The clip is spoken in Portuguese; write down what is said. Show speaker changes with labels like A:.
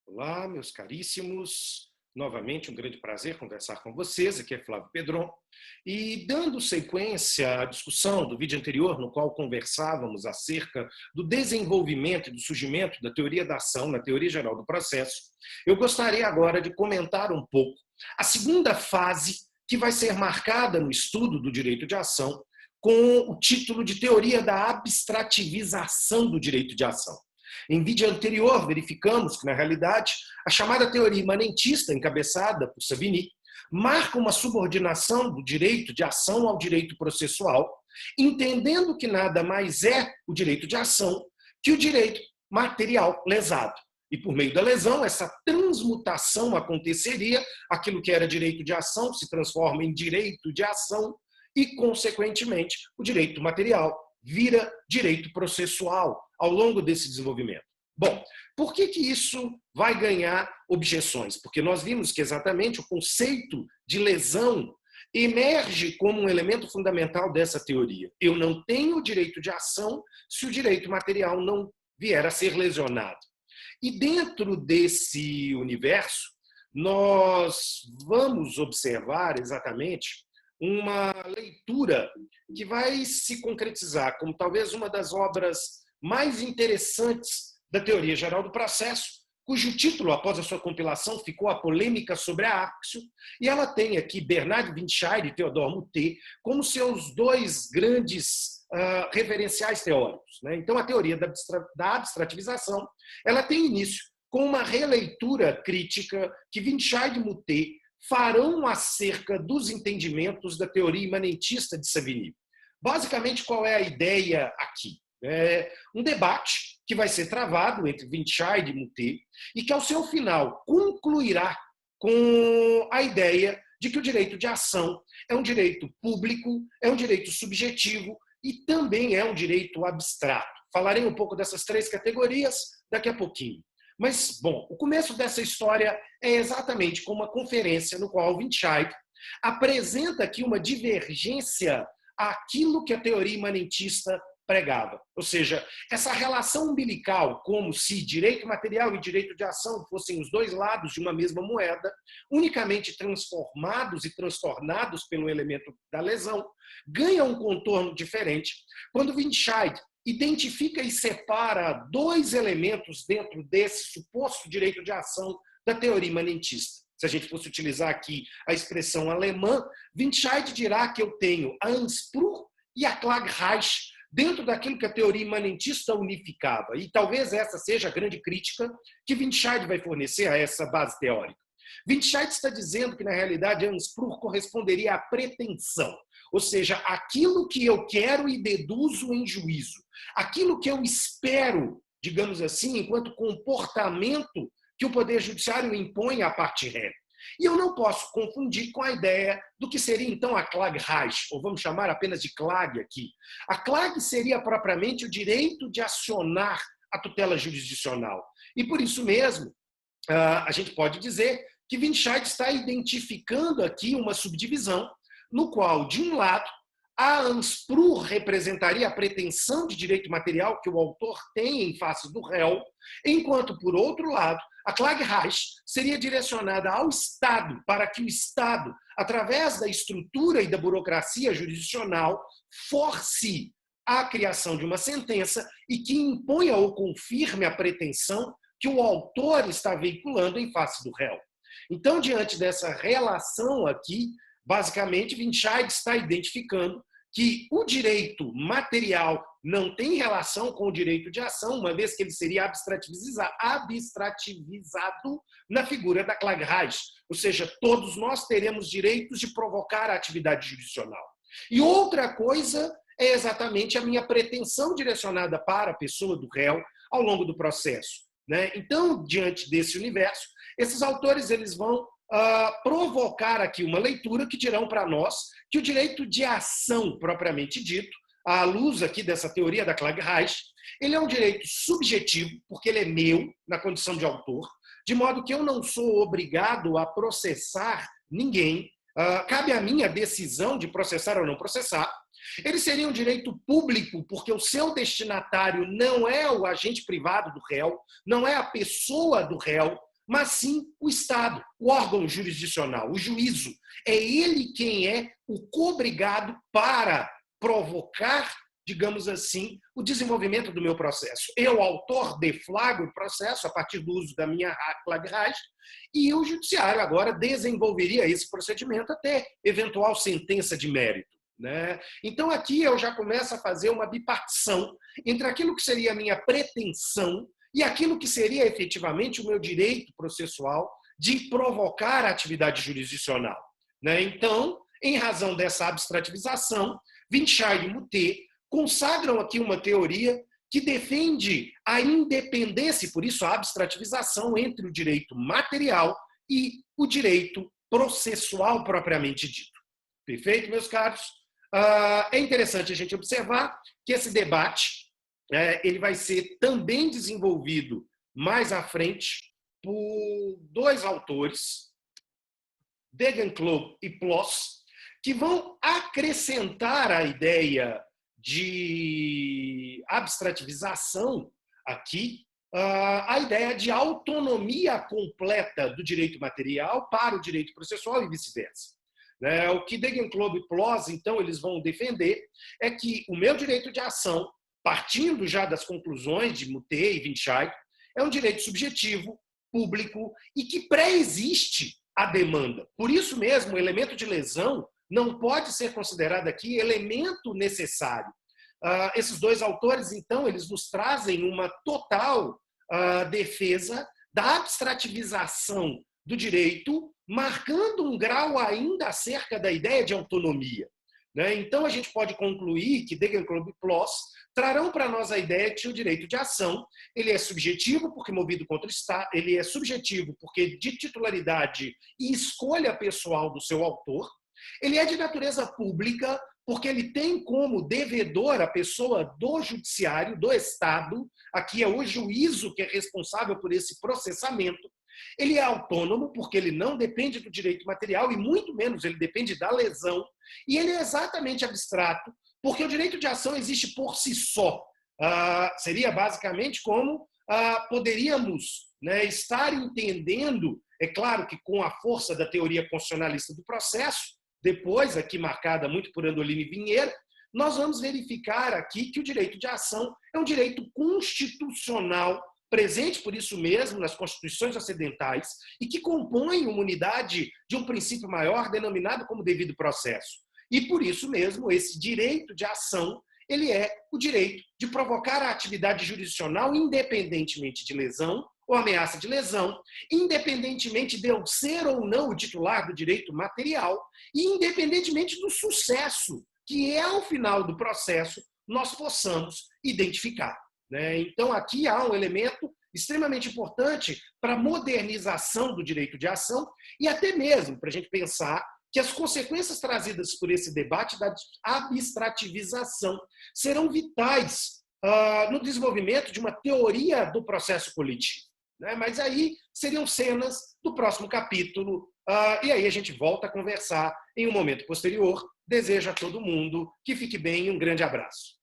A: Olá, meus caríssimos. Novamente, um grande prazer conversar com vocês. Aqui é Flávio Pedron. E dando sequência à discussão do vídeo anterior, no qual conversávamos acerca do desenvolvimento e do surgimento da teoria da ação, na teoria geral do processo, eu gostaria agora de comentar um pouco a segunda fase que vai ser marcada no estudo do direito de ação com o título de teoria da abstrativização do direito de ação. Em vídeo anterior, verificamos que, na realidade, a chamada teoria imanentista, encabeçada por Savigny, marca uma subordinação do direito de ação ao direito processual, entendendo que nada mais é o direito de ação que o direito material lesado. E por meio da lesão, essa transmutação aconteceria, aquilo que era direito de ação se transforma em direito de ação e, consequentemente, o direito material vira direito processual ao longo desse desenvolvimento. Bom, por que isso vai ganhar objeções? Porque nós vimos que exatamente o conceito de lesão emerge como um elemento fundamental dessa teoria. Eu não tenho direito de ação se o direito material não vier a ser lesionado. E dentro desse universo, nós vamos observar exatamente uma leitura que vai se concretizar como talvez uma das obras mais interessantes da teoria geral do processo, cujo título, após a sua compilação, ficou A Polêmica sobre a Axio, e ela tem aqui Bernard Windscheid e Theodor Moutet como seus dois grandes referenciais teóricos. Então, a teoria da abstrativização ela tem início com uma releitura crítica que Windscheid e Moutet farão acerca dos entendimentos da teoria imanentista de Savigny. Basicamente, qual é a ideia aqui? É um debate que vai ser travado entre Windscheid e Moutet e que, ao seu final, concluirá com a ideia de que o direito de ação é um direito público, é um direito subjetivo e também é um direito abstrato. Falarei um pouco dessas três categorias daqui a pouquinho. Mas, bom, o começo dessa história é exatamente com uma conferência no qual Windscheid apresenta aqui uma divergência àquilo que a teoria imanentista pregava. Ou seja, essa relação umbilical, como se direito material e direito de ação fossem os dois lados de uma mesma moeda, unicamente transformados e transtornados pelo elemento da lesão, ganha um contorno diferente quando Windscheid identifica e separa dois elementos dentro desse suposto direito de ação da teoria imanentista. Se a gente fosse utilizar aqui a expressão alemã, Windscheid dirá que eu tenho a Anspruch e a Klagerecht dentro daquilo que a teoria imanentista unificava. E talvez essa seja a grande crítica que Windscheid vai fornecer a essa base teórica. Windscheid está dizendo que, na realidade, a Anspruch corresponderia à pretensão, ou seja, aquilo que eu quero e deduzo em juízo, aquilo que eu espero, digamos assim, enquanto comportamento que o Poder Judiciário impõe à parte ré. E eu não posso confundir com a ideia do que seria, então, a Klagerecht, ou vamos chamar apenas de Klage aqui. A Klage seria propriamente o direito de acionar a tutela jurisdicional. E, por isso mesmo, a gente pode dizer que Windscheid está identificando aqui uma subdivisão no qual, de um lado, a Anspruch representaria a pretensão de direito material que o autor tem em face do réu, enquanto, por outro lado, a Klagerecht seria direcionada ao Estado, para que o Estado, através da estrutura e da burocracia jurisdicional, force a criação de uma sentença e que imponha ou confirme a pretensão que o autor está veiculando em face do réu. Então, diante dessa relação aqui, basicamente, Windscheid está identificando que o direito material não tem relação com o direito de ação, uma vez que ele seria abstrativizado na figura da Klagerecht. Ou seja, todos nós teremos direitos de provocar a atividade jurisdicional. E outra coisa é exatamente a minha pretensão direcionada para a pessoa do réu ao longo do processo. Então, diante desse universo, esses autores eles vão provocar aqui uma leitura que dirão para nós que o direito de ação, propriamente dito, à luz aqui dessa teoria da Klagerecht, ele é um direito subjetivo, porque ele é meu, na condição de autor, de modo que eu não sou obrigado a processar ninguém, cabe a mim a decisão de processar ou não processar. Ele seria um direito público, porque o seu destinatário não é o agente privado do réu, não é a pessoa do réu, mas sim o Estado, o órgão jurisdicional, o juízo. É ele quem é o cobrigado para provocar, digamos assim, o desenvolvimento do meu processo. Eu, autor, deflagro o processo a partir do uso da minha flagragem, e o judiciário agora desenvolveria esse procedimento até eventual sentença de mérito. Né? Então, aqui eu já começo a fazer uma bipartição entre aquilo que seria a minha pretensão e aquilo que seria efetivamente o meu direito processual de provocar a atividade jurisdicional. Né? Então, em razão dessa abstrativização, Winshai e Moutet consagram aqui uma teoria que defende a independência, e por isso a abstrativização, entre o direito material e o direito processual propriamente dito. Perfeito, meus caros? É interessante a gente observar que esse debate ele vai ser também desenvolvido mais à frente por dois autores, Degenklob e Ploss, que vão acrescentar a ideia de abstrativização aqui, a ideia de autonomia completa do direito material para o direito processual e vice-versa. O que Degenklob e Ploss, então, eles vão defender é que o meu direito de ação, partindo já das conclusões de Moutet e Winshai, é um direito subjetivo, público e que pré-existe a demanda. Por isso mesmo, o elemento de lesão não pode ser considerado aqui elemento necessário. Esses dois autores, então, eles nos trazem uma total defesa da abstrativização do direito, marcando um grau ainda acerca da ideia de autonomia. Então, a gente pode concluir que Degenklob e Ploss trarão para nós a ideia de que o direito de ação ele é subjetivo, porque movido contra o Estado, ele é subjetivo porque de titularidade e escolha pessoal do seu autor, ele é de natureza pública, porque ele tem como devedor a pessoa do judiciário, do Estado, aqui é o juízo que é responsável por esse processamento. Ele é autônomo, porque ele não depende do direito material e muito menos ele depende da lesão. E ele é exatamente abstrato, porque o direito de ação existe por si só. Seria basicamente como poderíamos estar entendendo, é claro que com a força da teoria constitucionalista do processo, depois aqui marcada muito por Andolini Vinheira, nós vamos verificar aqui que o direito de ação é um direito constitucional, presente por isso mesmo nas constituições ocidentais e que compõe uma unidade de um princípio maior denominado como devido processo. E por isso mesmo, esse direito de ação, ele é o direito de provocar a atividade jurisdicional independentemente de lesão ou ameaça de lesão, independentemente de eu ser ou não o titular do direito material e independentemente do sucesso que ao final do processo nós possamos identificar. Então, aqui há um elemento extremamente importante para a modernização do direito de ação e até mesmo para a gente pensar que as consequências trazidas por esse debate da abstrativização serão vitais no desenvolvimento de uma teoria do processo político. Mas aí seriam cenas do próximo capítulo, e aí a gente volta a conversar em um momento posterior. Desejo a todo mundo que fique bem e um grande abraço.